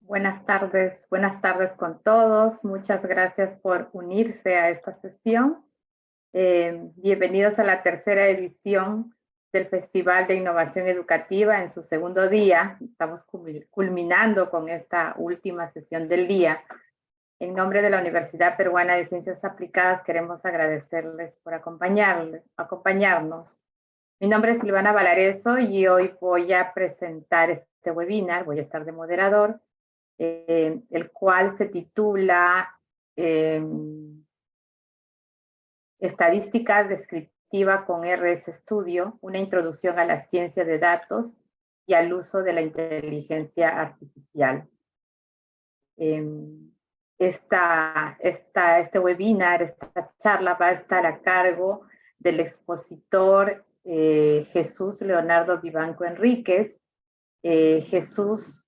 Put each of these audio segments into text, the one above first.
Buenas tardes con todos. Muchas gracias por unirse a esta sesión. Bienvenidos a la tercera edición del Festival de Innovación Educativa en su segundo día. Estamos culminando con esta última sesión del día. En nombre de la Universidad Peruana de Ciencias Aplicadas queremos agradecerles por acompañarnos. Mi nombre es Silvana Valareso y hoy voy a presentar este webinar, voy a estar de moderador, el cual se titula Estadística Descriptiva con RStudio, una introducción a la ciencia de datos y al uso de la inteligencia artificial. Este webinar, esta charla va a estar a cargo del expositor Jesús Leonardo Vivanco Enríquez. Jesús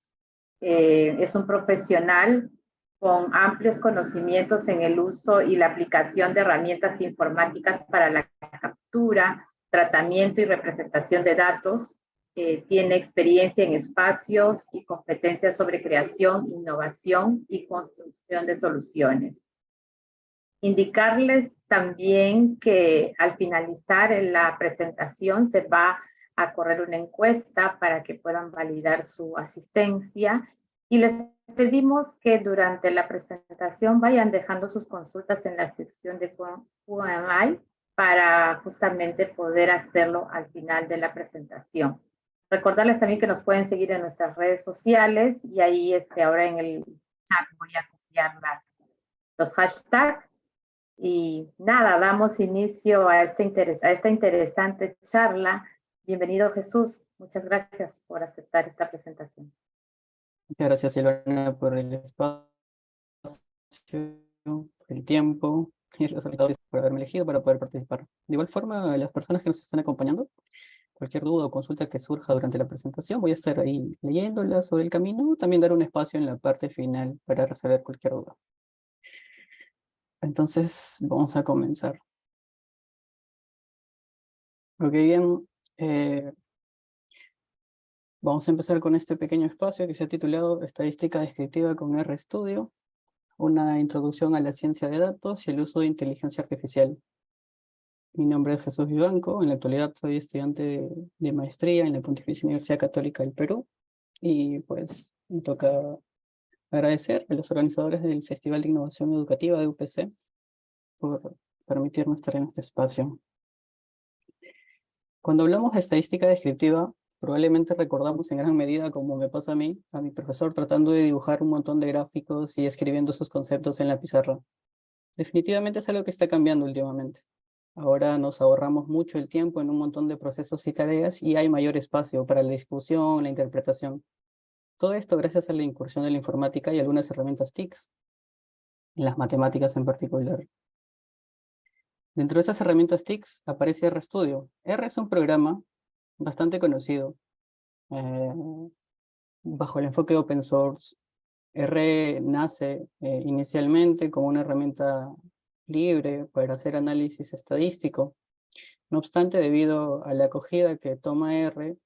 es un profesional con amplios conocimientos en el uso y la aplicación de herramientas informáticas para la captura, tratamiento y representación de datos. Tiene experiencia en espacios y competencias sobre creación, innovación y construcción de soluciones. Indicarles también que al finalizar la presentación se va a correr una encuesta para que puedan validar su asistencia y les pedimos que durante la presentación vayan dejando sus consultas en la sección de Q&A para justamente poder hacerlo al final de la presentación. Recordarles también que nos pueden seguir en nuestras redes sociales y ahí ahora en el chat voy a copiar los hashtags. Y nada, damos inicio a esta interesante charla. Bienvenido, Jesús. Muchas gracias por aceptar esta presentación. Muchas gracias, Silvana, por el espacio, el tiempo y los resultados por haberme elegido para poder participar. De igual forma, las personas que nos están acompañando, cualquier duda o consulta que surja durante la presentación, voy a estar ahí leyéndola sobre el camino, también dar un espacio en la parte final para resolver cualquier duda. Entonces, vamos a comenzar. Ok, bien. Vamos a empezar con este pequeño espacio que se ha titulado Estadística Descriptiva con RStudio, una introducción a la ciencia de datos y el uso de inteligencia artificial. Mi nombre es Jesús Vivanco, en la actualidad soy estudiante de maestría en la Pontificia Universidad Católica del Perú y pues me toca agradecer a los organizadores del Festival de Innovación Educativa de UPC por permitirnos estar en este espacio. Cuando hablamos de estadística descriptiva, probablemente recordamos en gran medida, como me pasa a mi profesor tratando de dibujar un montón de gráficos y escribiendo sus conceptos en la pizarra. Definitivamente es algo que está cambiando últimamente. Ahora nos ahorramos mucho el tiempo en un montón de procesos y tareas y hay mayor espacio para la discusión, la interpretación. Todo esto gracias a la incursión de la informática y algunas herramientas TICs, en las matemáticas en particular. Dentro de esas herramientas TICs aparece RStudio. R es un programa bastante conocido bajo el enfoque open source. R nace inicialmente como una herramienta libre para hacer análisis estadístico. No obstante, debido a la acogida que toma R,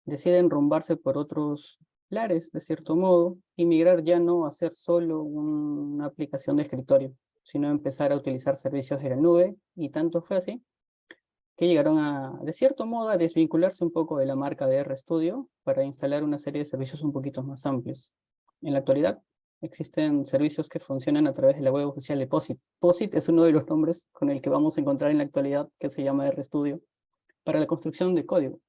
decide enrumbarse por otros lares, de cierto modo, y migrar ya no a ser solo una aplicación de escritorio, sino empezar a utilizar servicios de la nube, y tanto fue así que llegaron de cierto modo, a desvincularse un poco de la marca de RStudio para instalar una serie de servicios un poquito más amplios. En la actualidad, existen servicios que funcionan a través de la web oficial de POSIT. POSIT es uno de los nombres con el que vamos a encontrar en la actualidad, que se llama RStudio, para la construcción de código.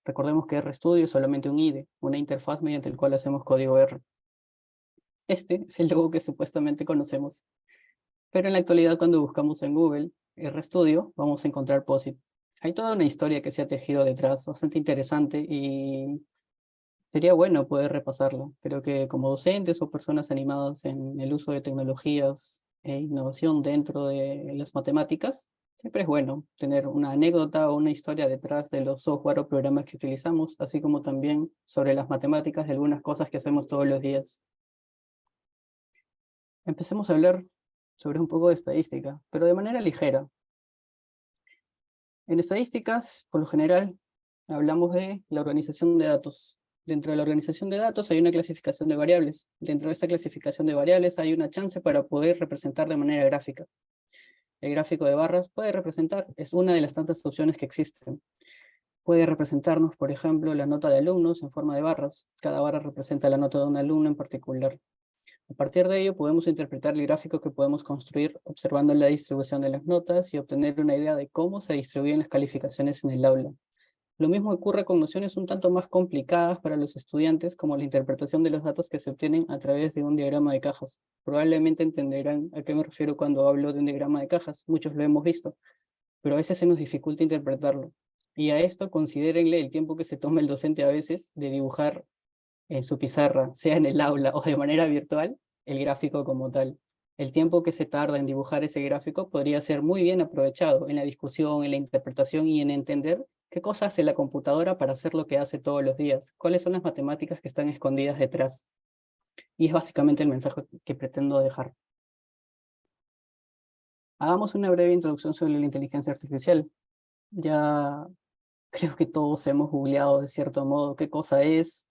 Recordemos que RStudio es solamente un IDE, una interfaz mediante el cual hacemos código R. Este es el logo que supuestamente conocemos, pero en la actualidad cuando buscamos en Google RStudio, vamos a encontrar POSIT. Hay toda una historia que se ha tejido detrás, bastante interesante, y sería bueno poder repasarla. Creo que como docentes o personas animadas en el uso de tecnologías e innovación dentro de las matemáticas, siempre es bueno tener una anécdota o una historia detrás de los software o programas que utilizamos, así como también sobre las matemáticas de algunas cosas que hacemos todos los días. Empecemos a hablar sobre un poco de estadística, pero de manera ligera. En estadísticas, por lo general, hablamos de la organización de datos. Dentro de la organización de datos hay una clasificación de variables. Dentro de esta clasificación de variables hay una chance para poder representar de manera gráfica. El gráfico de barras puede representar, es una de las tantas opciones que existen. Puede representarnos, por ejemplo, la nota de alumnos en forma de barras. Cada barra representa la nota de un alumno en particular. A partir de ello podemos interpretar el gráfico que podemos construir observando la distribución de las notas y obtener una idea de cómo se distribuyen las calificaciones en el aula. Lo mismo ocurre con nociones un tanto más complicadas para los estudiantes, como la interpretación de los datos que se obtienen a través de un diagrama de cajas. Probablemente entenderán a qué me refiero cuando hablo de un diagrama de cajas, muchos lo hemos visto, pero a veces se nos dificulta interpretarlo. Y a esto considérenle el tiempo que se toma el docente a veces de dibujar en su pizarra, sea en el aula o de manera virtual, el gráfico como tal. El tiempo que se tarda en dibujar ese gráfico podría ser muy bien aprovechado en la discusión, en la interpretación y en entender qué cosa hace la computadora para hacer lo que hace todos los días, cuáles son las matemáticas que están escondidas detrás. Y es básicamente el mensaje que pretendo dejar. Hagamos una breve introducción sobre la inteligencia artificial. Ya creo que todos hemos googleado de cierto modo qué cosa es,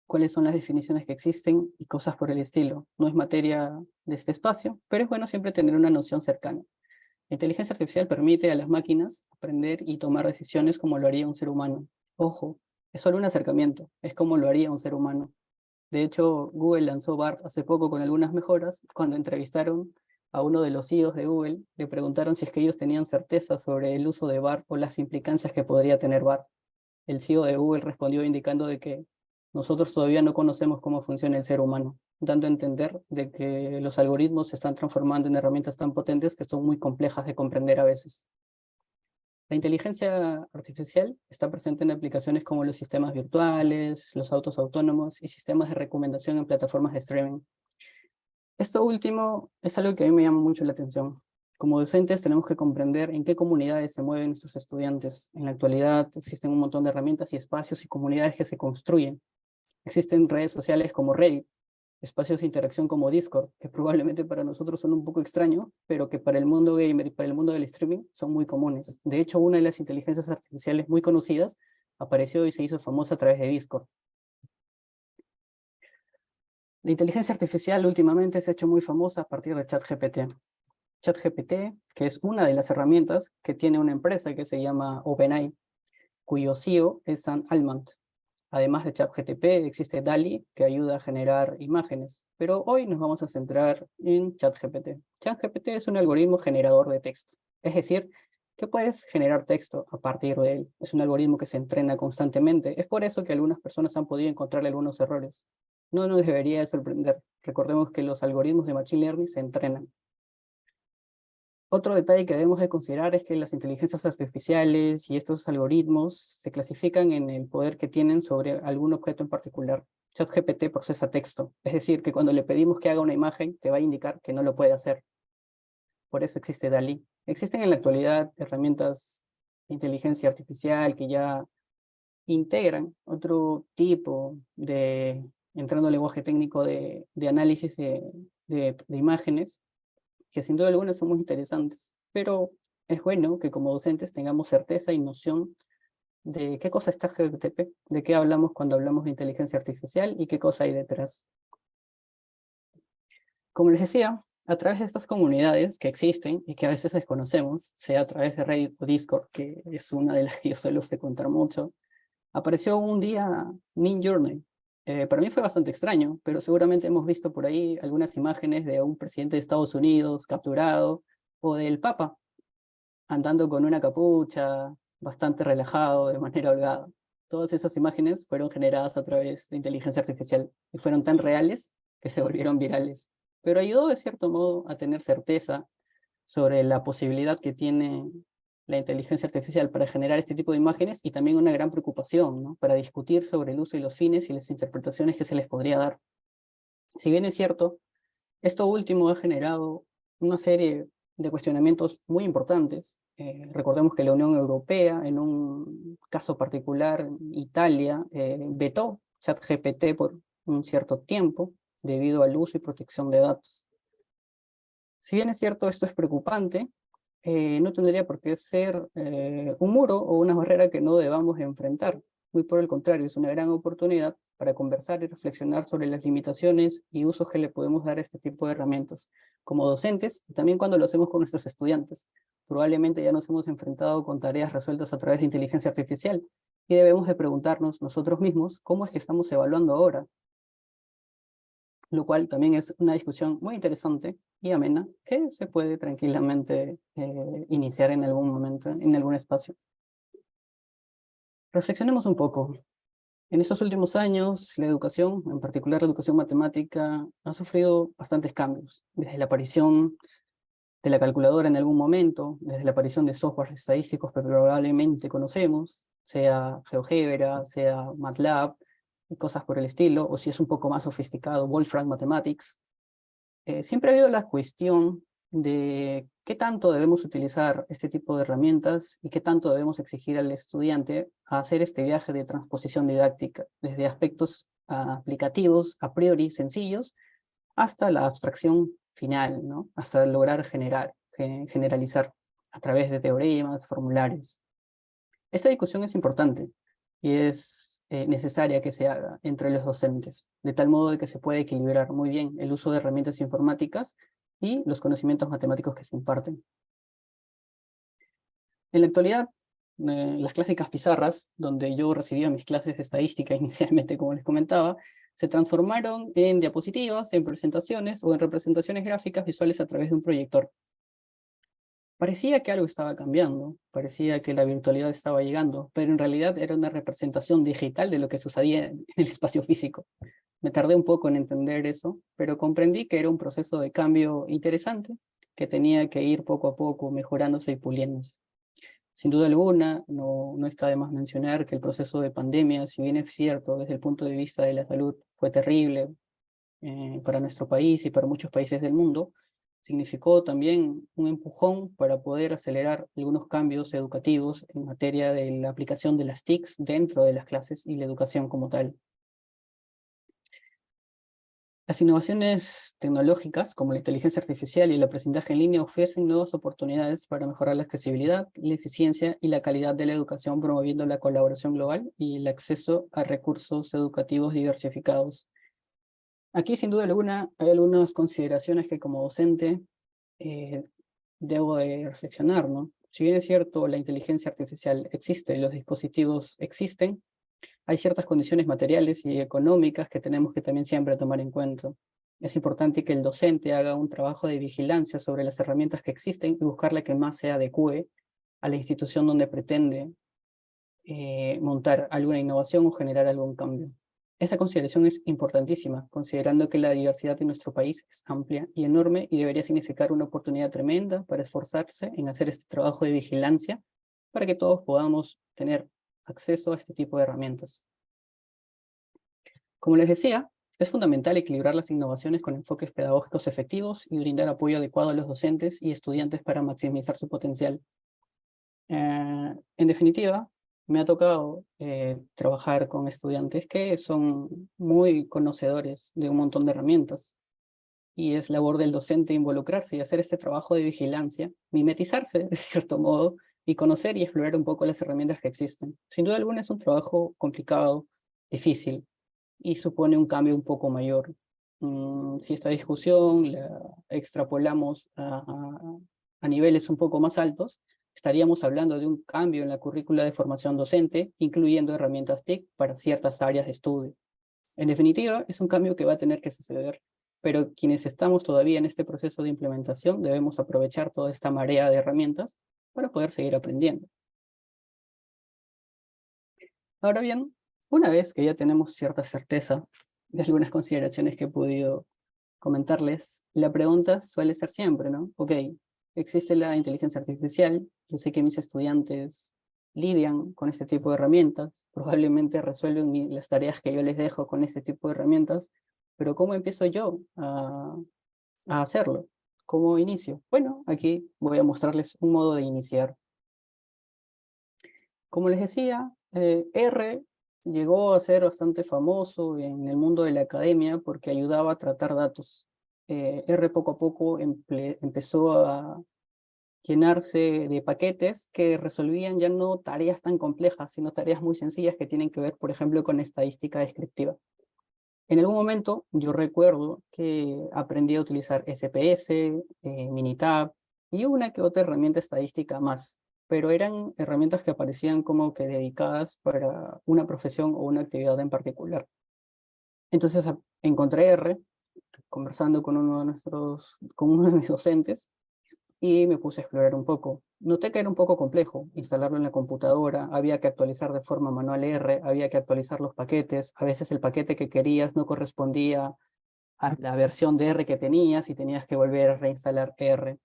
cuáles son las definiciones que existen y cosas por el estilo. No es materia de este espacio, pero es bueno siempre tener una noción cercana. La inteligencia artificial permite a las máquinas aprender y tomar decisiones como lo haría un ser humano. Ojo, es solo un acercamiento, es como lo haría un ser humano. De hecho, Google lanzó BART hace poco con algunas mejoras. Cuando entrevistaron a uno de los CEOs de Google, le preguntaron si es que ellos tenían certeza sobre el uso de BART o las implicancias que podría tener BART. El CEO de Google respondió indicando de que nosotros todavía no conocemos cómo funciona el ser humano, dando a entender de que los algoritmos se están transformando en herramientas tan potentes que son muy complejas de comprender a veces. La inteligencia artificial está presente en aplicaciones como los sistemas virtuales, los autos autónomos y sistemas de recomendación en plataformas de streaming. Esto último es algo que a mí me llama mucho la atención. Como docentes tenemos que comprender en qué comunidades se mueven nuestros estudiantes. En la actualidad existen un montón de herramientas y espacios y comunidades que se construyen. Existen redes sociales como Reddit, espacios de interacción como Discord, que probablemente para nosotros son un poco extraños, pero que para el mundo gamer y para el mundo del streaming son muy comunes. De hecho, una de las inteligencias artificiales muy conocidas apareció y se hizo famosa a través de Discord. La inteligencia artificial últimamente se ha hecho muy famosa a partir de ChatGPT. ChatGPT, que es una de las herramientas que tiene una empresa que se llama OpenAI, cuyo CEO es Sam Altman. Además de ChatGPT, existe DALL-E, que ayuda a generar imágenes, pero hoy nos vamos a centrar en ChatGPT. ChatGPT es un algoritmo generador de texto, es decir, que puedes generar texto a partir de él. Es un algoritmo que se entrena constantemente, es por eso que algunas personas han podido encontrarle algunos errores. No nos debería de sorprender, recordemos que los algoritmos de Machine Learning se entrenan. Otro detalle que debemos de considerar es que las inteligencias artificiales y estos algoritmos se clasifican en el poder que tienen sobre algún objeto en particular. ChatGPT procesa texto, es decir, que cuando le pedimos que haga una imagen, te va a indicar que no lo puede hacer. Por eso existe DALL-E. Existen en la actualidad herramientas de inteligencia artificial que ya integran otro tipo de, entrando al lenguaje técnico, de análisis de imágenes, que sin duda alguna son muy interesantes, pero es bueno que como docentes tengamos certeza y noción de qué cosa está GTP, de qué hablamos cuando hablamos de inteligencia artificial y qué cosa hay detrás. Como les decía, a través de estas comunidades que existen y que a veces desconocemos, sea a través de Reddit o Discord, que es una de las que yo suelo frecuentar mucho, apareció un día Midjourney. Para mí fue bastante extraño, pero seguramente hemos visto por ahí algunas imágenes de un presidente de Estados Unidos capturado, o del Papa andando con una capucha, bastante relajado, de manera holgada. Todas esas imágenes fueron generadas a través de inteligencia artificial y fueron tan reales que se volvieron virales. Pero ayudó de cierto modo a tener certeza sobre la posibilidad que tiene la inteligencia artificial para generar este tipo de imágenes y también una gran preocupación, ¿no?, para discutir sobre el uso y los fines y las interpretaciones que se les podría dar. Si bien es cierto, esto último ha generado una serie de cuestionamientos muy importantes. Recordemos que la Unión Europea, en un caso particular, Italia, vetó ChatGPT por un cierto tiempo debido al uso y protección de datos. Si bien es cierto, esto es preocupante, no tendría por qué ser un muro o una barrera que no debamos enfrentar. Muy por el contrario, es una gran oportunidad para conversar y reflexionar sobre las limitaciones y usos que le podemos dar a este tipo de herramientas, como docentes y también cuando lo hacemos con nuestros estudiantes. Probablemente ya nos hemos enfrentado con tareas resueltas a través de inteligencia artificial y debemos de preguntarnos nosotros mismos cómo es que estamos evaluando ahora, lo cual también es una discusión muy interesante y amena que se puede tranquilamente iniciar en algún momento, en algún espacio. Reflexionemos un poco. En estos últimos años, la educación, en particular la educación matemática, ha sufrido bastantes cambios, desde la aparición de la calculadora en algún momento, desde la aparición de softwares estadísticos que probablemente conocemos, sea GeoGebra, sea MATLAB, y cosas por el estilo, o si es un poco más sofisticado, Wolfram Mathematics. Siempre ha habido la cuestión de qué tanto debemos utilizar este tipo de herramientas y qué tanto debemos exigir al estudiante a hacer este viaje de transposición didáctica, desde aspectos aplicativos a priori sencillos hasta la abstracción final, ¿no? Hasta lograr generalizar a través de teoremas, formularios. Esta discusión es importante y es necesaria que se haga entre los docentes, de tal modo de que se pueda equilibrar muy bien el uso de herramientas informáticas y los conocimientos matemáticos que se imparten. En la actualidad, las clásicas pizarras, donde yo recibía mis clases de estadística inicialmente, como les comentaba, se transformaron en diapositivas, en presentaciones o en representaciones gráficas visuales a través de un proyector. Parecía que algo estaba cambiando, parecía que la virtualidad estaba llegando, pero en realidad era una representación digital de lo que sucedía en el espacio físico. Me tardé un poco en entender eso, pero comprendí que era un proceso de cambio interesante, que tenía que ir poco a poco mejorándose y puliéndose. Sin duda alguna, no está de más mencionar que el proceso de pandemia, si bien es cierto desde el punto de vista de la salud, fue terrible para nuestro país y para muchos países del mundo, significó también un empujón para poder acelerar algunos cambios educativos en materia de la aplicación de las TICs dentro de las clases y la educación como tal. Las innovaciones tecnológicas, como la inteligencia artificial y el aprendizaje en línea, ofrecen nuevas oportunidades para mejorar la accesibilidad, la eficiencia y la calidad de la educación, promoviendo la colaboración global y el acceso a recursos educativos diversificados. Aquí, sin duda alguna, hay algunas consideraciones que como docente eh, debo de reflexionar, ¿no? Si bien es cierto, la inteligencia artificial existe, los dispositivos existen, hay ciertas condiciones materiales y económicas que tenemos que también siempre tomar en cuenta. Es importante que el docente haga un trabajo de vigilancia sobre las herramientas que existen y buscar la que más se adecue a la institución donde pretende montar alguna innovación o generar algún cambio. Esa consideración es importantísima, considerando que la diversidad de nuestro país es amplia y enorme y debería significar una oportunidad tremenda para esforzarse en hacer este trabajo de vigilancia para que todos podamos tener acceso a este tipo de herramientas. Como les decía, es fundamental equilibrar las innovaciones con enfoques pedagógicos efectivos y brindar apoyo adecuado a los docentes y estudiantes para maximizar su potencial. En definitiva, me ha tocado trabajar con estudiantes que son muy conocedores de un montón de herramientas y es labor del docente involucrarse y hacer este trabajo de vigilancia, mimetizarse de cierto modo y conocer y explorar un poco las herramientas que existen. Sin duda alguna es un trabajo complicado, difícil y supone un cambio un poco mayor. Si esta discusión la extrapolamos a niveles un poco más altos, estaríamos hablando de un cambio en la currícula de formación docente, incluyendo herramientas TIC para ciertas áreas de estudio. En definitiva, es un cambio que va a tener que suceder, pero quienes estamos todavía en este proceso de implementación debemos aprovechar toda esta marea de herramientas para poder seguir aprendiendo. Ahora bien, una vez que ya tenemos cierta certeza de algunas consideraciones que he podido comentarles, la pregunta suele ser siempre, ¿no? Ok, existe la inteligencia artificial, yo sé que mis estudiantes lidian con este tipo de herramientas, probablemente resuelven las tareas que yo les dejo con este tipo de herramientas, pero ¿cómo empiezo yo a hacerlo? ¿Cómo inicio? Bueno, aquí voy a mostrarles un modo de iniciar. Como les decía, R llegó a ser bastante famoso en el mundo de la academia porque ayudaba a tratar datos. R poco a poco empezó llenarse de paquetes que resolvían ya no tareas tan complejas, sino tareas muy sencillas que tienen que ver, por ejemplo, con estadística descriptiva. En algún momento yo recuerdo que aprendí a utilizar SPS, Minitab y una que otra herramienta estadística más, pero eran herramientas que aparecían como que dedicadas para una profesión o una actividad en particular. Entonces encontré R, conversando con con uno de mis docentes, y me puse a explorar un poco. Noté que era un poco complejo instalarlo en la computadora, había que actualizar de forma manual R, había que actualizar los paquetes, a veces el paquete que querías no correspondía a la versión de R que tenías y tenías que volver a reinstalar R.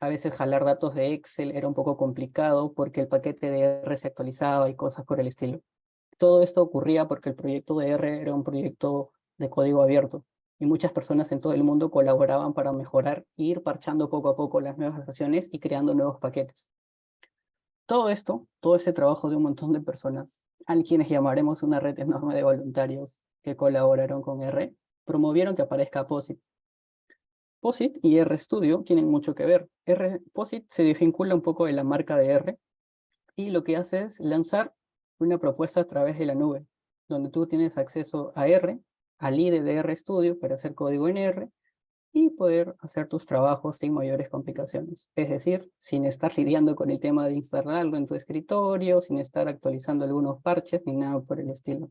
A veces jalar datos de Excel era un poco complicado porque el paquete de R se actualizaba y cosas por el estilo. Todo esto ocurría porque el proyecto de R era un proyecto de código abierto y muchas personas en todo el mundo colaboraban para mejorar e ir parchando poco a poco las nuevas versiones y creando nuevos paquetes. Todo esto, todo este trabajo de un montón de personas, a quienes llamaremos una red enorme de voluntarios que colaboraron con R, promovieron que aparezca POSIT. POSIT y RStudio tienen mucho que ver. POSIT se desvincula un poco de la marca de R y lo que hace es lanzar una propuesta a través de la nube, donde tú tienes acceso a R, al IDE de RStudio para hacer código en R y poder hacer tus trabajos sin mayores complicaciones. Es decir, sin estar lidiando con el tema de instalarlo en tu escritorio, sin estar actualizando algunos parches ni nada por el estilo.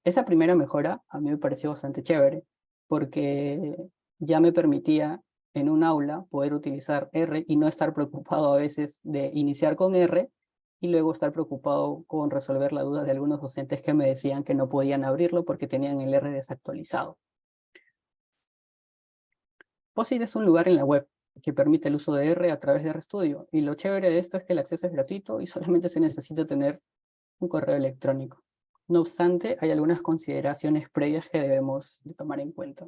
Esa primera mejora a mí me pareció bastante chévere, porque ya me permitía en un aula poder utilizar R y no estar preocupado a veces de iniciar con R y luego estar preocupado con resolver la duda de algunos docentes que me decían que no podían abrirlo porque tenían el R desactualizado. POSIT es un lugar en la web que permite el uso de R a través de RStudio, y lo chévere de esto es que el acceso es gratuito y solamente se necesita tener un correo electrónico. No obstante, hay algunas consideraciones previas que debemos de tomar en cuenta.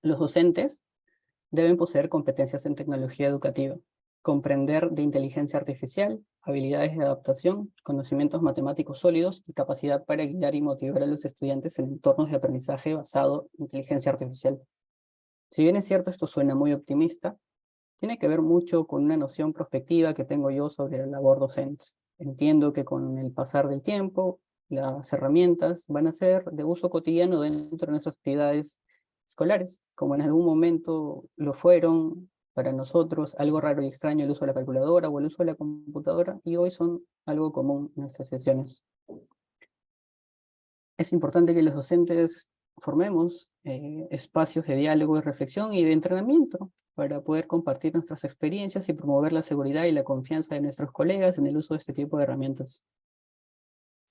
Los docentes deben poseer competencias en tecnología educativa, comprender de inteligencia artificial, habilidades de adaptación, conocimientos matemáticos sólidos y capacidad para guiar y motivar a los estudiantes en entornos de aprendizaje basado en inteligencia artificial. Si bien es cierto, esto suena muy optimista, tiene que ver mucho con una noción prospectiva que tengo yo sobre la labor docente. Entiendo que con el pasar del tiempo, las herramientas van a ser de uso cotidiano dentro de nuestras actividades escolares, como en algún momento lo fueron para nosotros algo raro y extraño el uso de la calculadora o el uso de la computadora, y hoy son algo común en nuestras sesiones. Es importante que los docentes formemos espacios de diálogo, de reflexión y de entrenamiento para poder compartir nuestras experiencias y promover la seguridad y la confianza de nuestros colegas en el uso de este tipo de herramientas.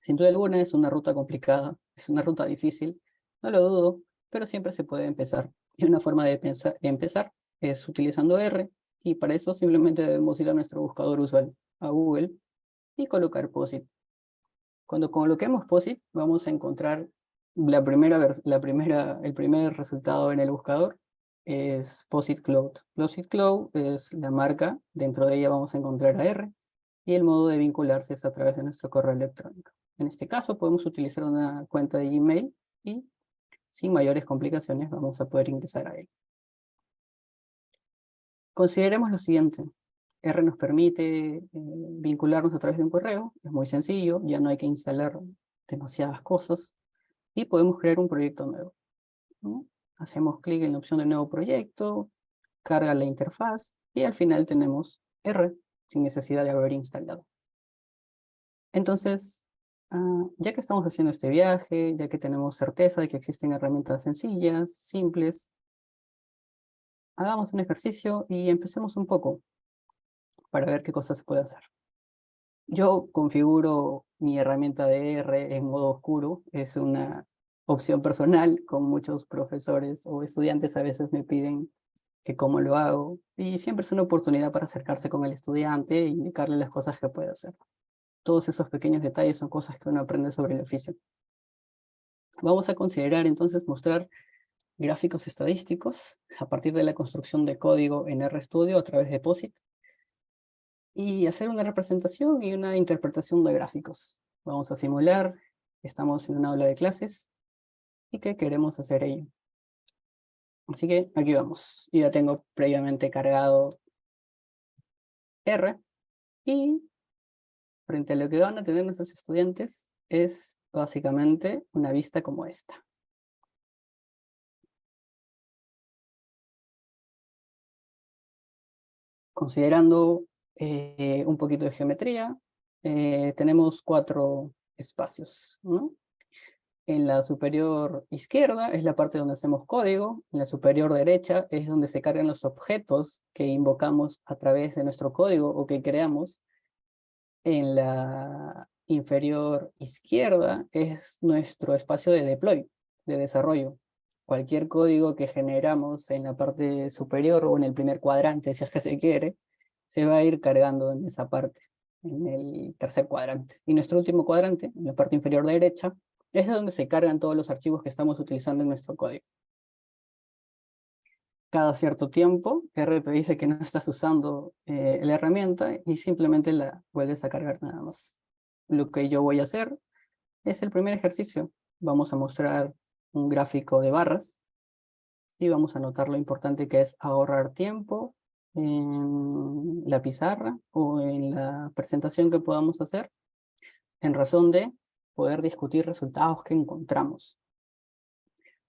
Sin duda alguna es una ruta complicada, es una ruta difícil, no lo dudo, pero siempre se puede empezar. Y una forma de empezar es utilizando R, y para eso simplemente debemos ir a nuestro buscador usual, a Google, y colocar POSIT. Cuando coloquemos POSIT, vamos a encontrar el primer resultado en el buscador es POSIT Cloud. POSIT Cloud es la marca, dentro de ella vamos a encontrar a R, y el modo de vincularse es a través de nuestro correo electrónico. En este caso podemos utilizar una cuenta de Gmail y sin mayores complicaciones vamos a poder ingresar a él. Consideremos lo siguiente. R nos permite vincularnos a través de un correo, es muy sencillo, ya no hay que instalar demasiadas cosas y podemos crear un proyecto nuevo, ¿no? Hacemos clic en la opción de nuevo proyecto, carga la interfaz y al final tenemos R sin necesidad de haber instalado. Entonces, ya que estamos haciendo este viaje, ya que tenemos certeza de que existen herramientas sencillas, simples, hagamos un ejercicio y empecemos un poco para ver qué cosas se puede hacer. Yo configuro mi herramienta de R en modo oscuro, es una opción personal, con muchos profesores o estudiantes a veces me piden que cómo lo hago, y siempre es una oportunidad para acercarse con el estudiante e indicarle las cosas que puede hacer. Todos esos pequeños detalles son cosas que uno aprende sobre el oficio. Vamos a considerar entonces mostrar gráficos estadísticos a partir de la construcción de código en RStudio a través de POSIT, y hacer una representación y una interpretación de gráficos. Vamos a simular, estamos en una aula de clases y que queremos hacer ello. Así que aquí vamos. Yo ya tengo previamente cargado R, y frente a lo que van a tener nuestros estudiantes es básicamente una vista como esta. Considerando un poquito de geometría, tenemos 4 espacios, ¿no? En la superior izquierda es la parte donde hacemos código, en la superior derecha es donde se cargan los objetos que invocamos a través de nuestro código o que creamos. En la inferior izquierda es nuestro espacio de deploy, de desarrollo. Cualquier código que generamos en la parte superior o en el primer cuadrante, si es que se quiere, se va a ir cargando en esa parte, en el tercer cuadrante. Y nuestro último cuadrante, en la parte inferior derecha, es donde se cargan todos los archivos que estamos utilizando en nuestro código. Cada cierto tiempo, R te dice que no estás usando la herramienta y simplemente la vuelves a cargar nada más. Lo que yo voy a hacer es el primer ejercicio. Vamos a mostrar un gráfico de barras y vamos a notar lo importante que es ahorrar tiempo en la pizarra o en la presentación que podamos hacer en razón de poder discutir resultados que encontramos.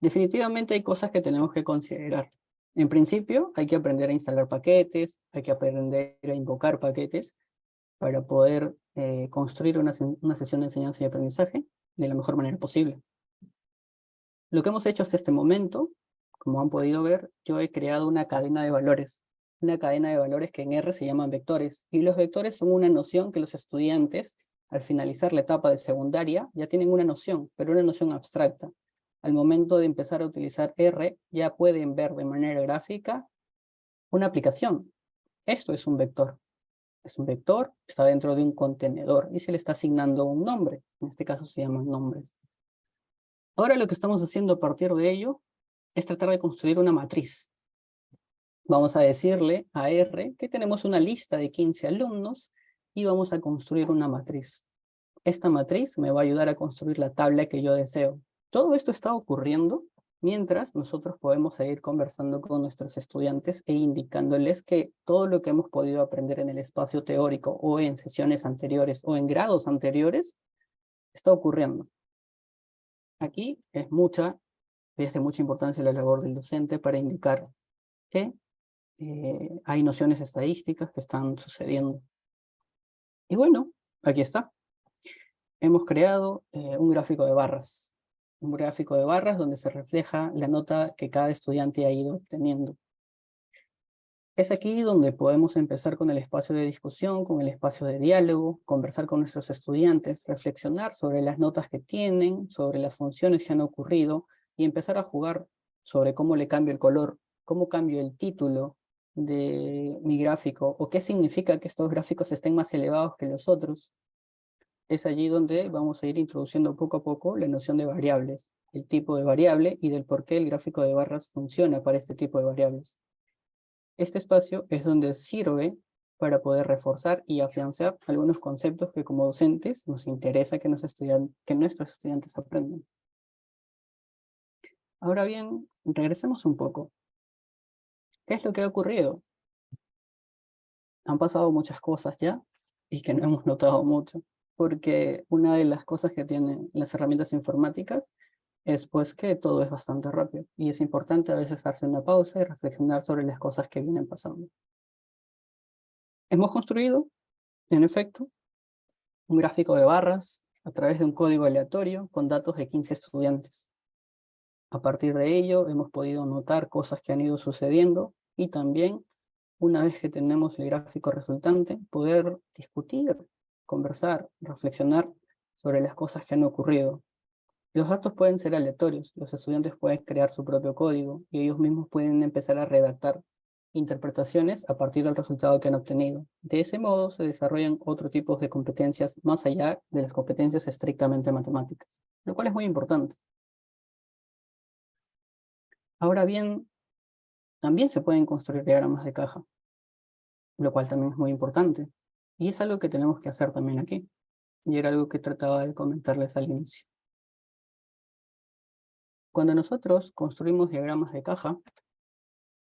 Definitivamente hay cosas que tenemos que considerar. En principio, hay que aprender a instalar paquetes, hay que aprender a invocar paquetes para poder construir una sesión de enseñanza y aprendizaje de la mejor manera posible. Lo que hemos hecho hasta este momento, como han podido ver, yo he creado una cadena de valores. Una cadena de valores que en R se llaman vectores. Y los vectores son una noción que los estudiantes, al finalizar la etapa de secundaria, ya tienen una noción, pero una noción abstracta. Al momento de empezar a utilizar R, ya pueden ver de manera gráfica una aplicación. Esto es un vector. Es un vector, está dentro de un contenedor y se le está asignando un nombre. En este caso se llaman nombres. Ahora lo que estamos haciendo a partir de ello es tratar de construir una matriz. Vamos a decirle a R que tenemos una lista de 15 alumnos y vamos a construir una matriz. Esta matriz me va a ayudar a construir la tabla que yo deseo. Todo esto está ocurriendo mientras nosotros podemos seguir conversando con nuestros estudiantes e indicándoles que todo lo que hemos podido aprender en el espacio teórico o en sesiones anteriores o en grados anteriores está ocurriendo. Aquí es de mucha importancia la labor del docente para indicar que hay nociones estadísticas que están sucediendo. Y bueno, aquí está. Hemos creado un gráfico de barras. Un gráfico de barras donde se refleja la nota que cada estudiante ha ido obteniendo. Es aquí donde podemos empezar con el espacio de discusión, con el espacio de diálogo, conversar con nuestros estudiantes, reflexionar sobre las notas que tienen, sobre las funciones que han ocurrido y empezar a jugar sobre cómo le cambio el color, cómo cambio el título de mi gráfico o qué significa que estos gráficos estén más elevados que los otros. Es allí donde vamos a ir introduciendo poco a poco la noción de variables, el tipo de variable y del por qué el gráfico de barras funciona para este tipo de variables. Este espacio es donde sirve para poder reforzar y afianzar algunos conceptos que como docentes nos interesa que nuestros estudiantes aprendan. Ahora bien, regresemos un poco. ¿Qué es lo que ha ocurrido? Han pasado muchas cosas ya y que no hemos notado mucho, porque una de las cosas que tienen las herramientas informáticas es pues que todo es bastante rápido y es importante a veces darse una pausa y reflexionar sobre las cosas que vienen pasando. Hemos construido, en efecto, un gráfico de barras a través de un código aleatorio con datos de 15 estudiantes. A partir de ello hemos podido notar cosas que han ido sucediendo y también, una vez que tenemos el gráfico resultante, poder discutir, conversar, reflexionar sobre las cosas que han ocurrido. Los datos pueden ser aleatorios, los estudiantes pueden crear su propio código y ellos mismos pueden empezar a redactar interpretaciones a partir del resultado que han obtenido. De ese modo se desarrollan otro tipo de competencias más allá de las competencias estrictamente matemáticas, lo cual es muy importante. Ahora bien, también se pueden construir diagramas de caja, lo cual también es muy importante. Y es algo que tenemos que hacer también aquí. Y era algo que trataba de comentarles al inicio. Cuando nosotros construimos diagramas de caja,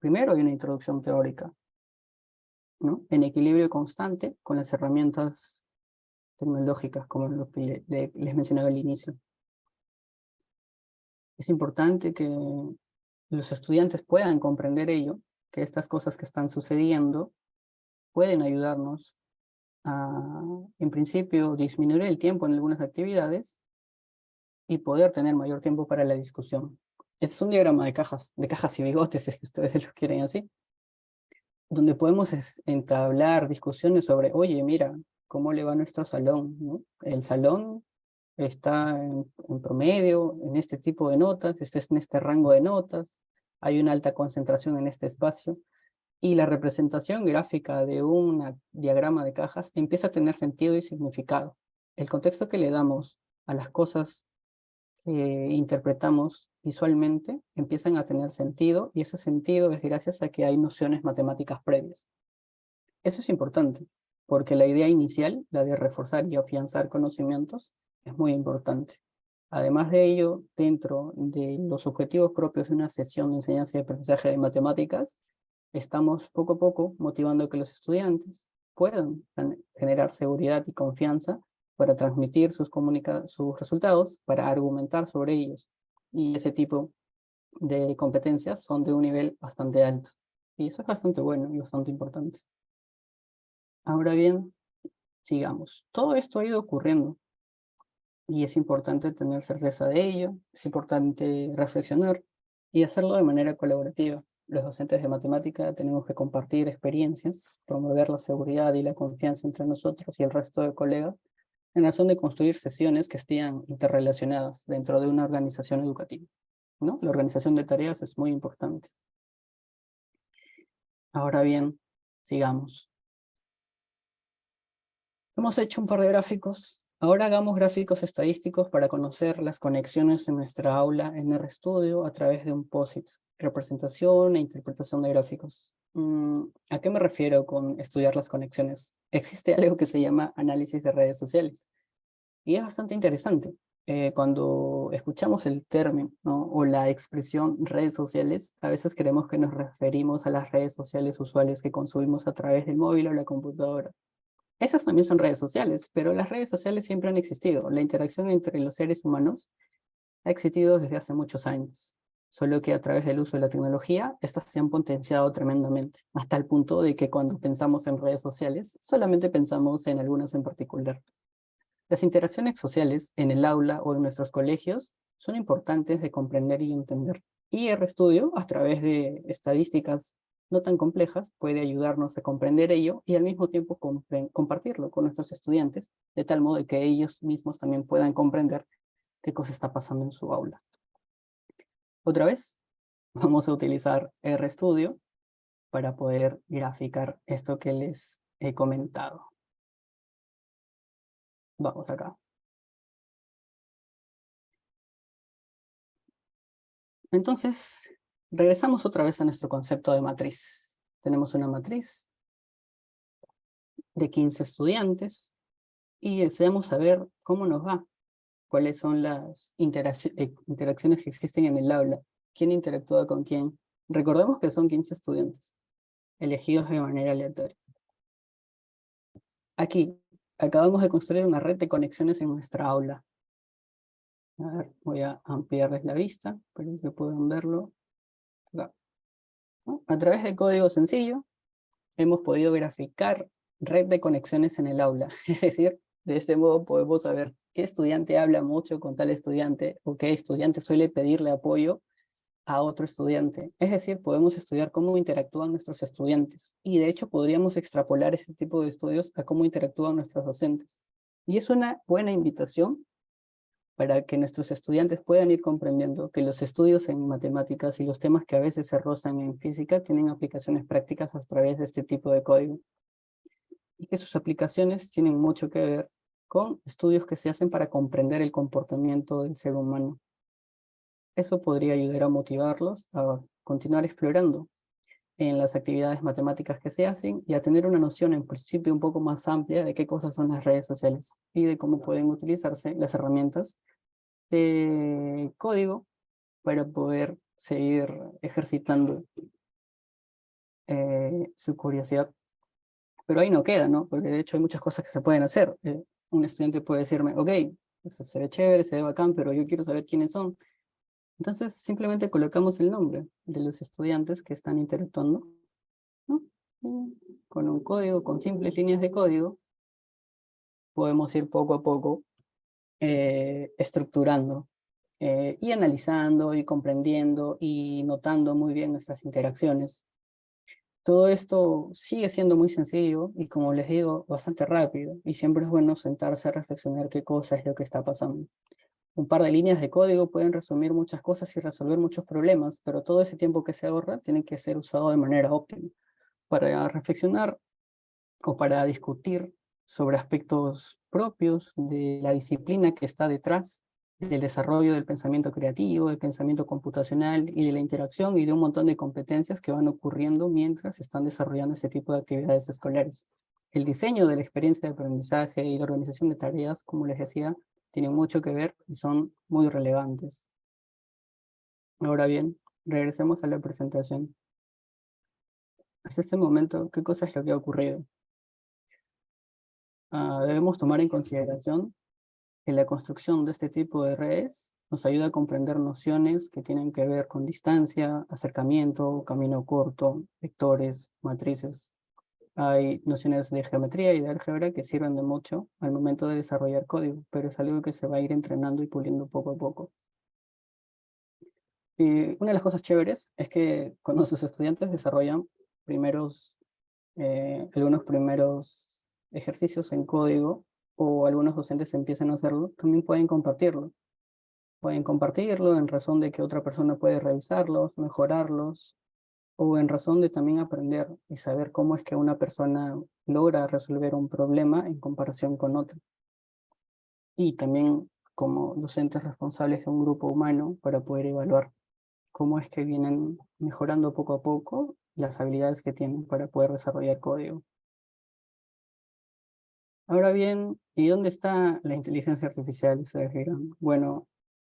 primero hay una introducción teórica. ¿no? En equilibrio constante con las herramientas tecnológicas, como lo que les mencionaba al inicio. Es importante que los estudiantes puedan comprender ello, que estas cosas que están sucediendo pueden ayudarnos a, en principio, disminuir el tiempo en algunas actividades y poder tener mayor tiempo para la discusión. Este es un diagrama de cajas y bigotes, si es que ustedes lo quieren así, donde podemos entablar discusiones sobre, oye, mira, ¿cómo le va a nuestro salón? ¿No? El salón está en promedio, en este tipo de notas, este es en este rango de notas, hay una alta concentración en este espacio, y la representación gráfica de un diagrama de cajas empieza a tener sentido y significado. El contexto que le damos a las cosas que interpretamos visualmente empiezan a tener sentido, y ese sentido es gracias a que hay nociones matemáticas previas. Eso es importante, porque la idea inicial, la de reforzar y afianzar conocimientos, es muy importante. Además de ello, dentro de los objetivos propios de una sesión de enseñanza y aprendizaje de matemáticas, estamos poco a poco motivando a que los estudiantes puedan generar seguridad y confianza para transmitir sus resultados, para argumentar sobre ellos. Y ese tipo de competencias son de un nivel bastante alto. Y eso es bastante bueno y bastante importante. Ahora bien, sigamos. Todo esto ha ido ocurriendo y es importante tener certeza de ello, es importante reflexionar y hacerlo de manera colaborativa. Los docentes de matemática tenemos que compartir experiencias, promover la seguridad y la confianza entre nosotros y el resto de colegas, en razón de construir sesiones que estén interrelacionadas dentro de una organización educativa, ¿no? La organización de tareas es muy importante. Ahora bien, sigamos. Hemos hecho un par de gráficos. Ahora hagamos gráficos estadísticos para conocer las conexiones en nuestra aula en RStudio a través de un POSIT, representación e interpretación de gráficos. ¿A qué me refiero con estudiar las conexiones? Existe algo que se llama análisis de redes sociales y es bastante interesante. Cuando escuchamos el término, ¿no? O la expresión redes sociales, a veces creemos que nos referimos a las redes sociales usuales que consumimos a través del móvil o la computadora. Esas también son redes sociales, pero las redes sociales siempre han existido. La interacción entre los seres humanos ha existido desde hace muchos años, solo que a través del uso de la tecnología, estas se han potenciado tremendamente, hasta el punto de que cuando pensamos en redes sociales, solamente pensamos en algunas en particular. Las interacciones sociales en el aula o en nuestros colegios son importantes de comprender y entender. Y RStudio, a través de estadísticas no tan complejas, puede ayudarnos a comprender ello y al mismo tiempo compartirlo con nuestros estudiantes, de tal modo que ellos mismos también puedan comprender qué cosa está pasando en su aula. Otra vez, vamos a utilizar RStudio para poder graficar esto que les he comentado. Vamos acá. Entonces, regresamos otra vez a nuestro concepto de matriz. Tenemos una matriz de 15 estudiantes y deseamos saber cómo nos va, cuáles son las interacciones que existen en el aula, quién interactúa con quién. Recordemos que son 15 estudiantes, elegidos de manera aleatoria. Aquí, acabamos de construir una red de conexiones en nuestra aula. A ver, voy a ampliarles la vista para que puedan verlo acá, ¿no? A través de código sencillo, hemos podido graficar red de conexiones en el aula. Es decir, de este modo podemos saber qué estudiante habla mucho con tal estudiante o qué estudiante suele pedirle apoyo a otro estudiante. Es decir, podemos estudiar cómo interactúan nuestros estudiantes. Y de hecho podríamos extrapolar este tipo de estudios a cómo interactúan nuestros docentes. Y es una buena invitación para que nuestros estudiantes puedan ir comprendiendo que los estudios en matemáticas y los temas que a veces se rozan en física tienen aplicaciones prácticas a través de este tipo de código. Y que sus aplicaciones tienen mucho que ver con estudios que se hacen para comprender el comportamiento del ser humano. Eso podría ayudar a motivarlos a continuar explorando en las actividades matemáticas que se hacen y a tener una noción en principio un poco más amplia de qué cosas son las redes sociales y de cómo pueden utilizarse las herramientas de código para poder seguir ejercitando su curiosidad Pero ahí no queda, ¿no? Porque de hecho hay muchas cosas que se pueden hacer. Un estudiante puede decirme, ok, eso se ve chévere, se ve bacán, pero yo quiero saber quiénes son. Entonces simplemente colocamos el nombre de los estudiantes que están interactuando, ¿no? Y con un código, con simples líneas de código, podemos ir poco a poco estructurando y analizando y comprendiendo y notando muy bien nuestras interacciones. Todo esto sigue siendo muy sencillo y, como les digo, bastante rápido, y siempre es bueno sentarse a reflexionar qué cosa es lo que está pasando. Un par de líneas de código pueden resumir muchas cosas y resolver muchos problemas, pero todo ese tiempo que se ahorra tiene que ser usado de manera óptima para reflexionar o para discutir sobre aspectos propios de la disciplina que está detrás del desarrollo del pensamiento creativo, del pensamiento computacional y de la interacción, y de un montón de competencias que van ocurriendo mientras se están desarrollando este tipo de actividades escolares. El diseño de la experiencia de aprendizaje y la organización de tareas, como les decía, tienen mucho que ver y son muy relevantes. Ahora bien, regresemos a la presentación. Hasta este momento, ¿qué cosa es lo que ha ocurrido? Debemos tomar en consideración que la construcción de este tipo de redes nos ayuda a comprender nociones que tienen que ver con distancia, acercamiento, camino corto, vectores, matrices. Hay nociones de geometría y de álgebra que sirven de mucho al momento de desarrollar código, pero es algo que se va a ir entrenando y puliendo poco a poco. Y una de las cosas chéveres es que cuando sus estudiantes desarrollan algunos primeros ejercicios en código, o algunos docentes empiezan a hacerlo, también pueden compartirlo. Pueden compartirlo en razón de que otra persona puede revisarlos, mejorarlos, o en razón de también aprender y saber cómo es que una persona logra resolver un problema en comparación con otra. Y también como docentes responsables de un grupo humano para poder evaluar cómo es que vienen mejorando poco a poco las habilidades que tienen para poder desarrollar código. Ahora bien, ¿y dónde está la inteligencia artificial? Ustedes dirán, bueno,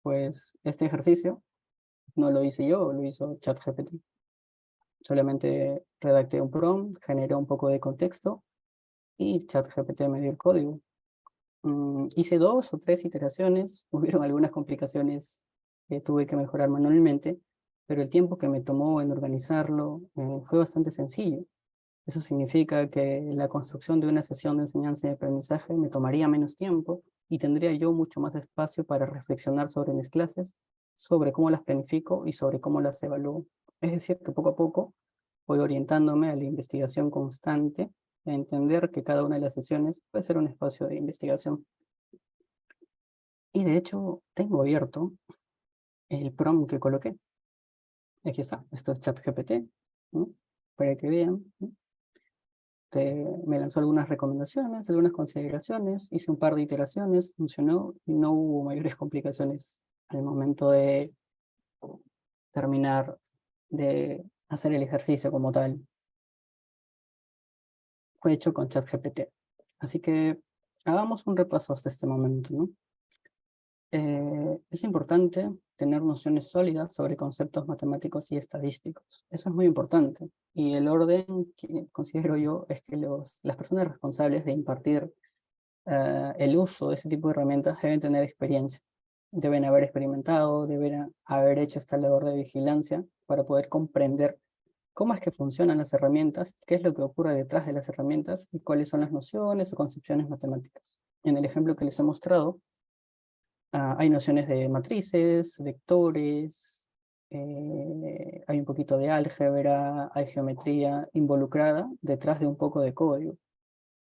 pues este ejercicio no lo hice yo, lo hizo ChatGPT. Solamente redacté un prompt, generé un poco de contexto y ChatGPT me dio el código. Hice 2 o 3 iteraciones, hubieron algunas complicaciones que tuve que mejorar manualmente, pero el tiempo que me tomó en organizarlo fue bastante sencillo. Eso significa que la construcción de una sesión de enseñanza y aprendizaje me tomaría menos tiempo y tendría yo mucho más espacio para reflexionar sobre mis clases, sobre cómo las planifico y sobre cómo las evalúo. Es decir, que poco a poco voy orientándome a la investigación constante, a entender que cada una de las sesiones puede ser un espacio de investigación. Y de hecho, tengo abierto el prompt que coloqué. Aquí está, esto es ChatGPT, ¿no? Para que vean, ¿no? Me lanzó algunas recomendaciones, algunas consideraciones, hice un par de iteraciones, funcionó y no hubo mayores complicaciones al momento de terminar de hacer el ejercicio como tal. Fue hecho con ChatGPT. Así que hagamos un repaso hasta este momento, ¿no? Es importante tener nociones sólidas sobre conceptos matemáticos y estadísticos. Eso es muy importante. Y el orden que considero yo es que las personas responsables de impartir el uso de ese tipo de herramientas deben tener experiencia. Deben haber experimentado, deben haber hecho esta labor de vigilancia para poder comprender cómo es que funcionan las herramientas, qué es lo que ocurre detrás de las herramientas y cuáles son las nociones o concepciones matemáticas. En el ejemplo que les he mostrado, hay nociones de matrices, vectores, hay un poquito de álgebra, hay geometría involucrada detrás de un poco de código.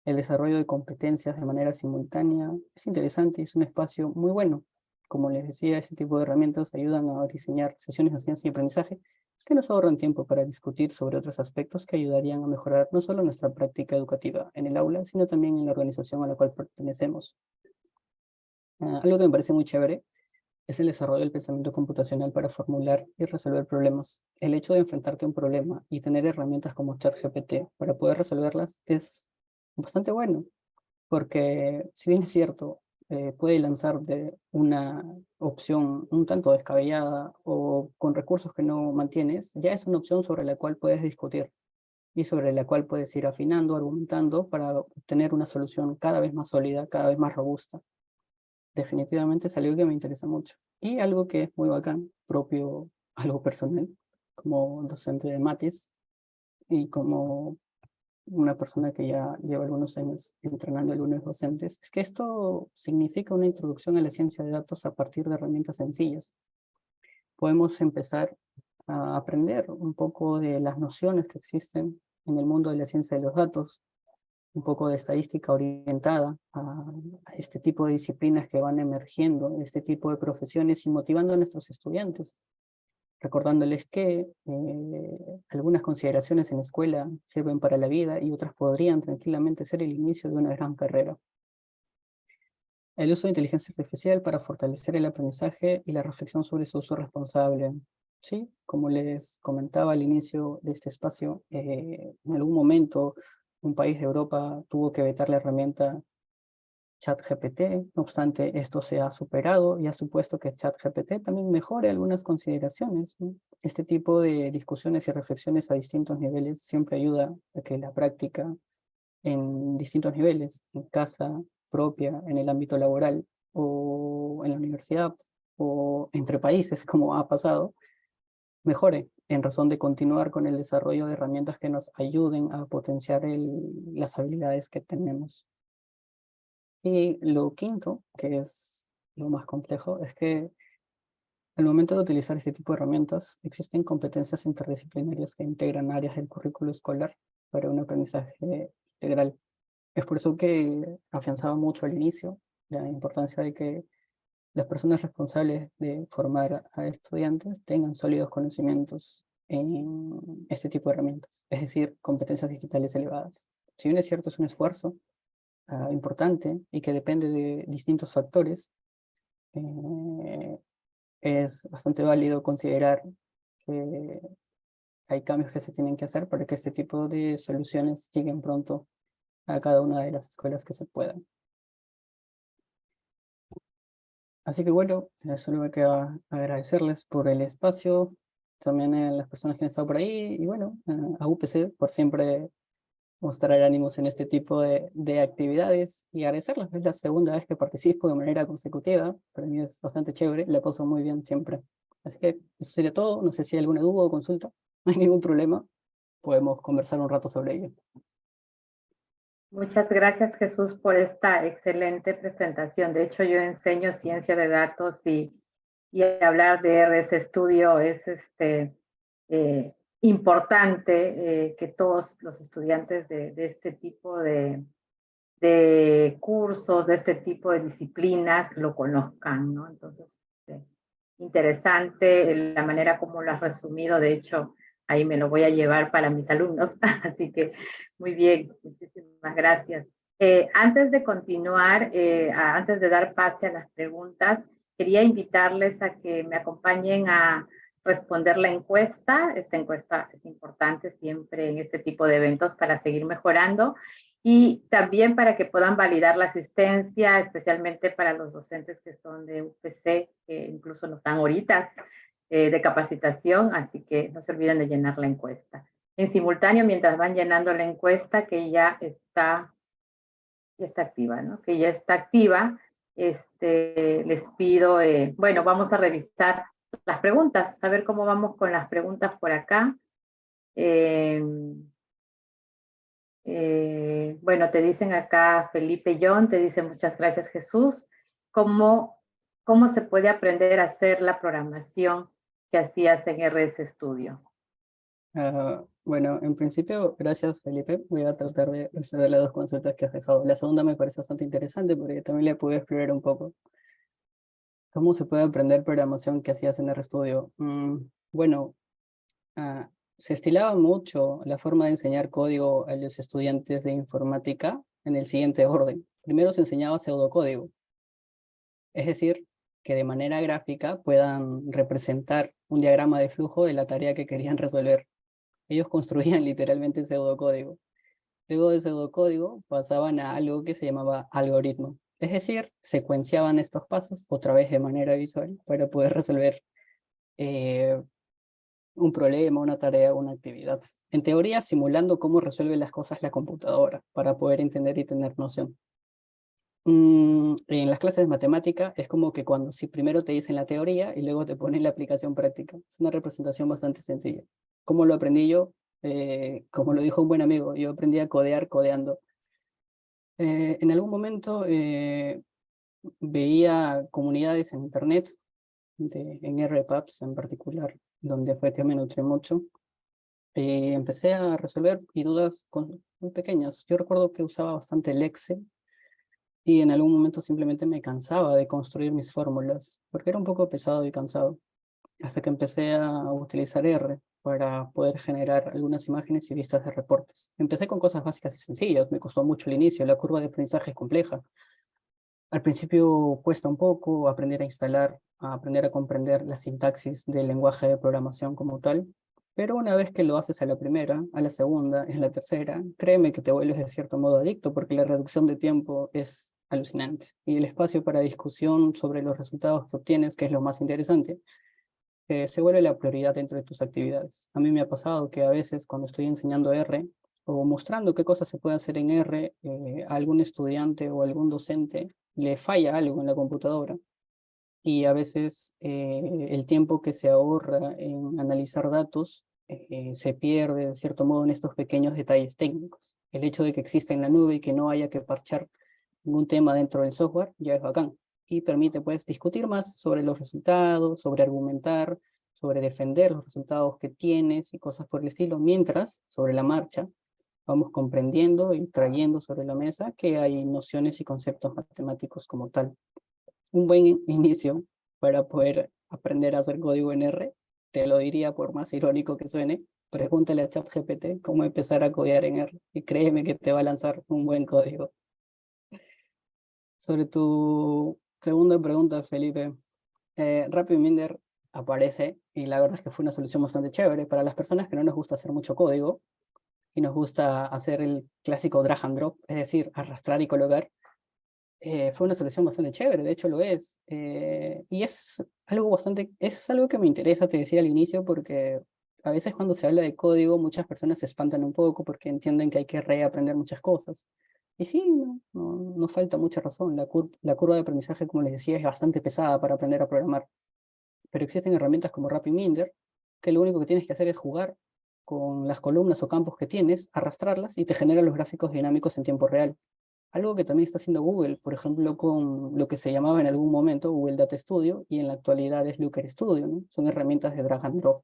El desarrollo de competencias de manera simultánea es interesante y es un espacio muy bueno. Como les decía, este tipo de herramientas ayudan a diseñar sesiones de ciencia y aprendizaje que nos ahorran tiempo para discutir sobre otros aspectos que ayudarían a mejorar no solo nuestra práctica educativa en el aula, sino también en la organización a la cual pertenecemos. Algo que me parece muy chévere es el desarrollo del pensamiento computacional para formular y resolver problemas. El hecho de enfrentarte a un problema y tener herramientas como ChatGPT para poder resolverlas es bastante bueno, porque si bien es cierto, puede lanzarte una opción un tanto descabellada o con recursos que no mantienes, ya es una opción sobre la cual puedes discutir y sobre la cual puedes ir afinando, argumentando para obtener una solución cada vez más sólida, cada vez más robusta. Definitivamente es algo que me interesa mucho. Y algo que es muy bacán, propio, algo personal, como docente de mates y como una persona que ya lleva algunos años entrenando a algunos docentes, es que esto significa una introducción a la ciencia de datos a partir de herramientas sencillas. Podemos empezar a aprender un poco de las nociones que existen en el mundo de la ciencia de los datos, un poco de estadística orientada a este tipo de disciplinas que van emergiendo, este tipo de profesiones y motivando a nuestros estudiantes, recordándoles que algunas consideraciones en la escuela sirven para la vida y otras podrían tranquilamente ser el inicio de una gran carrera. El uso de inteligencia artificial para fortalecer el aprendizaje y la reflexión sobre su uso responsable. Sí, como les comentaba al inicio de este espacio, en algún momento un país de Europa tuvo que vetar la herramienta ChatGPT, no obstante esto se ha superado y ha supuesto que ChatGPT también mejore algunas consideraciones, ¿no? Este tipo de discusiones y reflexiones a distintos niveles siempre ayuda a que la práctica en distintos niveles, en casa propia, en el ámbito laboral o en la universidad o entre países, como ha pasado, mejore en razón de continuar con el desarrollo de herramientas que nos ayuden a potenciar las habilidades que tenemos. Y lo quinto, que es lo más complejo, es que al momento de utilizar este tipo de herramientas, existen competencias interdisciplinarias que integran áreas del currículo escolar para un aprendizaje integral. Es por eso que afianzaba mucho al inicio la importancia de que las personas responsables de formar a estudiantes tengan sólidos conocimientos en este tipo de herramientas, es decir, competencias digitales elevadas. Si bien es cierto, es un esfuerzo importante y que depende de distintos factores, eh, es bastante válido considerar que hay cambios que se tienen que hacer para que este tipo de soluciones lleguen pronto a cada una de las escuelas que se puedan. Así que bueno, solo me queda agradecerles por el espacio, también a las personas que han estado por ahí, y bueno, a UPC por siempre mostrar ánimos en este tipo de actividades y agradecerles. Es la segunda vez que participo de manera consecutiva, para mí es bastante chévere, la paso muy bien siempre. Así que eso sería todo, no sé si hay alguna duda o consulta, no hay ningún problema, podemos conversar un rato sobre ello. Muchas gracias, Jesús, por esta excelente presentación. De hecho, yo enseño ciencia de datos y hablar de RS Studio es importante que todos los estudiantes de este tipo de cursos, de este tipo de disciplinas lo conozcan, ¿no? Entonces, interesante la manera como lo has resumido. De hecho, ahí me lo voy a llevar para mis alumnos. Así que muy bien, muchísimas gracias. Antes de continuar, antes de dar pase a las preguntas, quería invitarles a que me acompañen a responder la encuesta. Esta encuesta es importante siempre en este tipo de eventos para seguir mejorando y también para que puedan validar la asistencia, especialmente para los docentes que son de UPC, que incluso nos dan horitas de capacitación, así que no se olviden de llenar la encuesta. En simultáneo, mientras van llenando la encuesta, que ya está activa, ¿no? Que ya está activa, les pido, bueno, vamos a revisar las preguntas, a ver cómo vamos con las preguntas por acá. Bueno, te dicen acá Felipe John, te dice muchas gracias Jesús. ¿Cómo se puede aprender a hacer la programación que hacías en RS Studio? Bueno, en principio, gracias Felipe. Voy a tratar de resolver las dos consultas que has dejado. La segunda me parece bastante interesante porque también le pude explorar un poco. ¿Cómo se puede aprender programación que hacías en RStudio? Bueno, se estilaba mucho la forma de enseñar código a los estudiantes de informática en el siguiente orden. Primero se enseñaba pseudocódigo, es decir, que de manera gráfica puedan representar un diagrama de flujo de la tarea que querían resolver. Ellos construían literalmente pseudocódigo. Luego de pseudocódigo pasaban a algo que se llamaba algoritmo. Es decir, secuenciaban estos pasos otra vez de manera visual para poder resolver un problema, una tarea, una actividad. En teoría, simulando cómo resuelve las cosas la computadora para poder entender y tener noción. En las clases de matemática es como que cuando si primero te dicen la teoría y luego te ponen la aplicación práctica. Es una representación bastante sencilla. ¿Cómo lo aprendí yo? Como lo dijo un buen amigo, yo aprendí a codear codeando. En algún momento veía comunidades en internet, en RPubs en particular, donde fue que me nutrí mucho. Empecé a resolver y dudas muy pequeñas. Yo recuerdo que usaba bastante el Excel y en algún momento simplemente me cansaba de construir mis fórmulas, porque era un poco pesado y cansado, hasta que empecé a utilizar R para poder generar algunas imágenes y vistas de reportes. Empecé con cosas básicas y sencillas, me costó mucho el inicio, la curva de aprendizaje es compleja. Al principio cuesta un poco aprender a instalar, a aprender a comprender la sintaxis del lenguaje de programación como tal, pero una vez que lo haces a la primera, a la segunda, en la tercera, créeme que te vuelves de cierto modo adicto porque la reducción de tiempo es alucinante y el espacio para discusión sobre los resultados que obtienes, que es lo más interesante, se vuelve la prioridad dentro de tus actividades. A mí me ha pasado que a veces cuando estoy enseñando R o mostrando qué cosas se puede hacer en R, a algún estudiante o algún docente le falla algo en la computadora y a veces el tiempo que se ahorra en analizar datos se pierde de cierto modo en estos pequeños detalles técnicos. El hecho de que exista en la nube y que no haya que parchar ningún tema dentro del software ya es bacán y permite pues discutir más sobre los resultados, sobre argumentar, sobre defender los resultados que tienes y cosas por el estilo, mientras sobre la marcha vamos comprendiendo y trayendo sobre la mesa que hay nociones y conceptos matemáticos como tal. Un buen inicio para poder aprender a hacer código en R, te lo diría por más irónico que suene, pregúntale a ChatGPT cómo empezar a codear en R y créeme que te va a lanzar un buen código. Sobre tu segunda pregunta, Felipe, RapidMinder aparece y la verdad es que fue una solución bastante chévere para las personas que no nos gusta hacer mucho código y nos gusta hacer el clásico drag and drop, es decir, arrastrar y colocar. Fue una solución bastante chévere, de hecho lo es. Y es algo que me interesa, te decía al inicio, porque a veces cuando se habla de código, muchas personas se espantan un poco porque entienden que hay que reaprender muchas cosas. Y sí, no falta mucha razón. La curva de aprendizaje, como les decía, es bastante pesada para aprender a programar. Pero existen herramientas como RapidMinder, que lo único que tienes que hacer es jugar con las columnas o campos que tienes, arrastrarlas y te genera los gráficos dinámicos en tiempo real. Algo que también está haciendo Google, por ejemplo, con lo que se llamaba en algún momento Google Data Studio y en la actualidad es Looker Studio, ¿no? Son herramientas de drag and drop.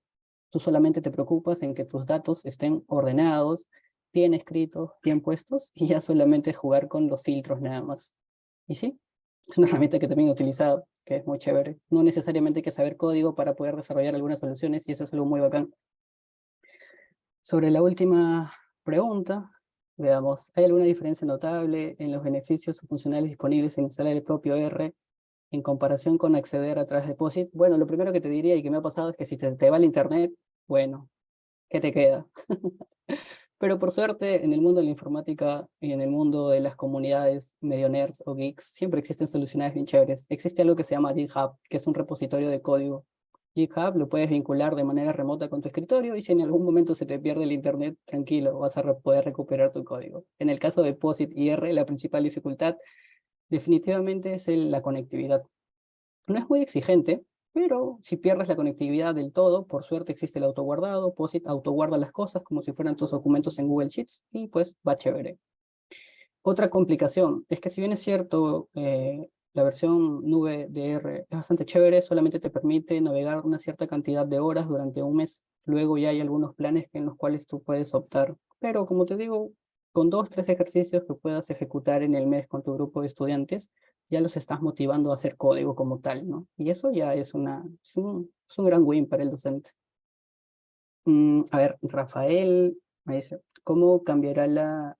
Tú solamente te preocupas en que tus datos estén ordenados, bien escritos, bien puestos y ya solamente jugar con los filtros nada más. Y sí, es una herramienta que también he utilizado, que es muy chévere. No necesariamente hay que saber código para poder desarrollar algunas soluciones y eso es algo muy bacán. Sobre la última pregunta, veamos, ¿hay alguna diferencia notable en los beneficios funcionales disponibles en instalar el propio R en comparación con acceder a través de POSIT? Bueno, lo primero que te diría y que me ha pasado es que si te va el internet, bueno, ¿qué te queda? Pero por suerte, en el mundo de la informática y en el mundo de las comunidades medio nerds o geeks, siempre existen soluciones bien chéveres. Existe algo que se llama GitHub, que es un repositorio de código. GitHub lo puedes vincular de manera remota con tu escritorio y si en algún momento se te pierde el internet, tranquilo, vas a poder recuperar tu código. En el caso de POSIT y R, la principal dificultad definitivamente es la conectividad. No es muy exigente, pero si pierdes la conectividad del todo, por suerte existe el autoguardado, POSIT autoguarda las cosas como si fueran tus documentos en Google Sheets y pues va chévere. Otra complicación es que si bien es cierto, la versión nube de R es bastante chévere, solamente te permite navegar una cierta cantidad de horas durante un mes. Luego ya hay algunos planes en los cuales tú puedes optar. Pero como te digo, con 2, 3 ejercicios que puedas ejecutar en el mes con tu grupo de estudiantes, ya los estás motivando a hacer código como tal, ¿no? Y eso ya es un gran win para el docente. A ver, Rafael me dice, ¿cómo cambiará la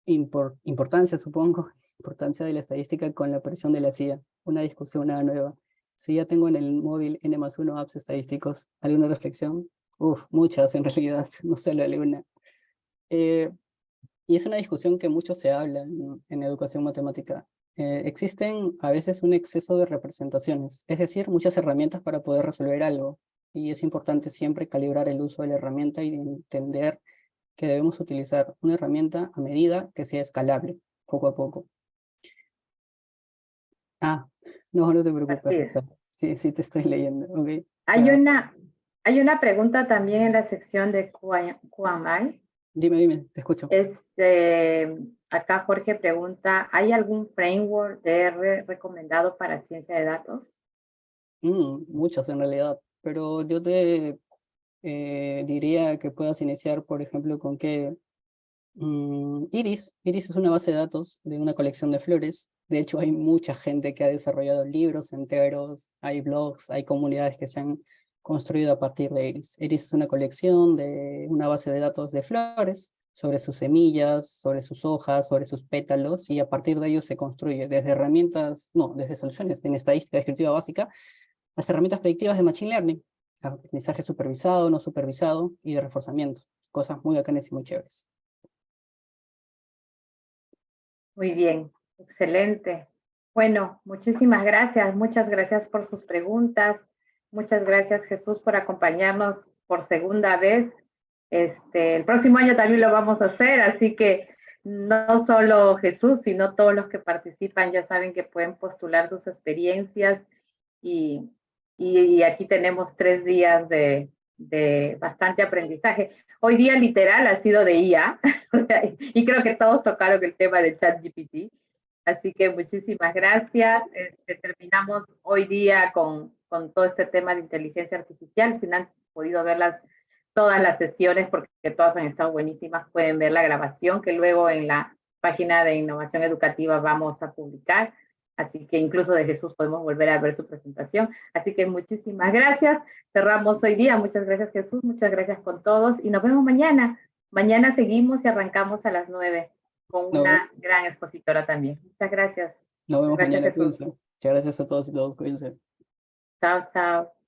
importancia, supongo, importancia de la estadística con la aparición de la CIA? Una discusión, nada nueva. Si ya tengo en el móvil N+1 apps estadísticos, ¿alguna reflexión? Uf, muchas en realidad, no solo alguna. Eh, y es una discusión que mucho se habla en educación matemática. Existen a veces un exceso de representaciones, es decir, muchas herramientas para poder resolver algo. y es importante siempre calibrar el uso de la herramienta y entender que debemos utilizar una herramienta a medida que sea escalable, poco a poco. Ah, no, no te preocupes. Así es. Sí, sí te estoy leyendo, ok. Hay Ya, una pregunta también en la sección de QAMI. dime, te escucho. Acá Jorge pregunta, ¿hay algún framework de R recomendado para ciencia de datos? Muchas en realidad, pero yo te diría que puedas iniciar, por ejemplo, con que Iris. Iris es una base de datos de una colección de flores. De hecho, hay mucha gente que ha desarrollado libros enteros, hay blogs, hay comunidades que se han construido a partir de Iris. Iris es una colección de una base de datos de flores, sobre sus semillas, sobre sus hojas, sobre sus pétalos, y a partir de ello se construye desde herramientas, no, desde soluciones en estadística descriptiva básica, hasta herramientas predictivas de Machine Learning, aprendizaje supervisado, no supervisado y de reforzamiento. Cosas muy bacanas y muy chéveres. Muy bien, excelente. Bueno, muchísimas gracias. Muchas gracias por sus preguntas. Muchas gracias, Jesús, por acompañarnos por segunda vez. El próximo año también lo vamos a hacer, así que no solo Jesús, sino todos los que participan ya saben que pueden postular sus experiencias y aquí tenemos 3 días de bastante aprendizaje. Hoy día literal ha sido de IA y creo que todos tocaron el tema de ChatGPT. Así que muchísimas gracias. Terminamos hoy día con todo este tema de inteligencia artificial. Si no han podido verlas todas las sesiones, porque todas han estado buenísimas, pueden ver la grabación que luego en la página de Innovación Educativa vamos a publicar. Así que incluso de Jesús podemos volver a ver su presentación. Así que muchísimas gracias. Cerramos hoy día. Muchas gracias, Jesús. Muchas gracias con todos y nos vemos mañana. Mañana seguimos y arrancamos a las 9 con Nos, una gran expositora también. Muchas gracias. nos Muchas vemos gracias, mañana, Jesús. cuídense. Muchas gracias a todos y todos, cuídense. Chao, chao.